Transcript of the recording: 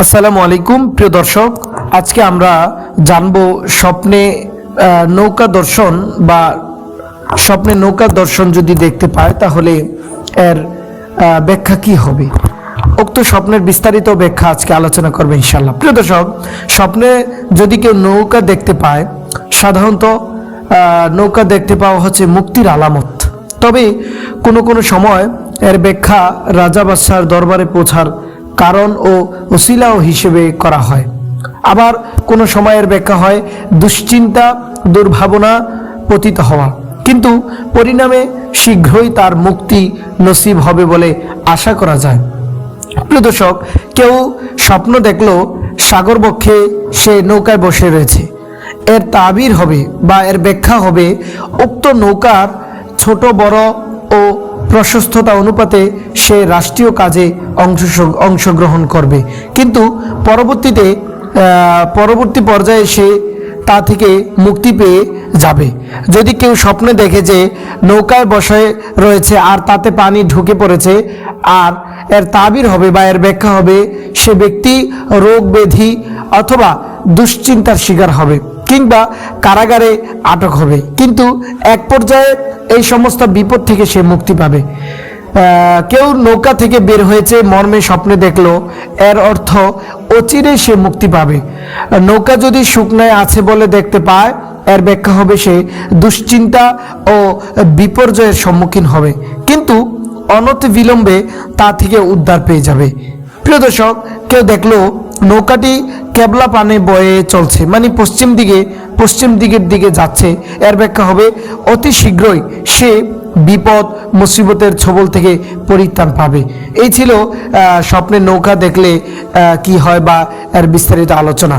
আসসালামু আলাইকুম প্রিয় দর্শক, আজকে আমরা জানব স্বপ্নে নৌকা দর্শন বা স্বপ্নে নৌকা দর্শন যদি দেখতে পায় তাহলে এর ব্যাখ্যা কি হবে। উক্ত স্বপ্নের বিস্তারিত ব্যাখ্যা আজকে আলোচনা করবে ইনশাআল্লাহ। প্রিয় দর্শক, স্বপ্নে যদি কেউ নৌকা দেখতে পায়, সাধারণত নৌকা দেখতে পাওয়া হচ্ছে মুক্তির আলামত। তবে কোনো সময় এর ব্যাখ্যা রাজা বাদশার দরবারে পৌঁছার কারণ ও ওসিলাও হিসেবে করা হয়। আবার কোনো সময়ের ব্যাখ্যা হয় দুশ্চিন্তা, দুর্ভাবনা পতিত হওয়া, কিন্তু পরিণামে শীঘ্রই তার মুক্তি নসিব হবে বলে আশা করা যায়। প্রিয় দর্শক, কেউ স্বপ্ন দেখলো সাগরবক্ষে সে নৌকায় বসে রয়েছে, এর তাবির হবে বা এর ব্যাখ্যা হবে উক্ত নৌকার ছোট বড় ও প্রশস্ততা অনুপাতে সে রাষ্ট্রীয় কাজে অংশগ্রহণ করবে, কিন্তু পরবর্তী পর্যায়ে সে তা থেকে মুক্তি পেয়ে যাবে। যদি কেউ স্বপ্নে দেখে যে নৌকায় বসে রয়েছে আর তাতে পানি ঢুকে পড়েছে, আর এর তাবির হবে বা এর ব্যাখ্যা হবে সে ব্যক্তি রোগ ব্যাধি অথবা দুশ্চিন্তার শিকার হবে কিংবা কারাগারে আটক হবে, কিন্তু এক পর্যায়ে এই সমস্ত বিপদ থেকে সে মুক্তি পাবে। কেউ নৌকা থেকে বের হয়েছে মর্মে স্বপ্নে দেখলো, এর অর্থ অচিরেই সে মুক্তি পাবে। নৌকা যদি শুকনায় আছে বলে দেখতে পায়, এর ব্যাখ্যা হবে সে দুশ্চিন্তা ও বিপর্যয়ের সম্মুখীন হবে, কিন্তু অনতি বিলম্বে তা থেকে উদ্ধার পেয়ে যাবে। প্রিয় দর্শক, কেউ দেখলো নৌকাটি কেবলা পানে বয়ে চলছে, মানে পশ্চিম দিকের দিকে যাচ্ছে, এর ব্যাখ্যা হবে অতি শীঘ্রই সে বিপদ মুসিবতের ছবল থেকে পরিত্রাণ পাবে। এই ছিল স্বপ্নে নৌকা দেখলে কি হয় বা এর বিস্তারিত আলোচনা।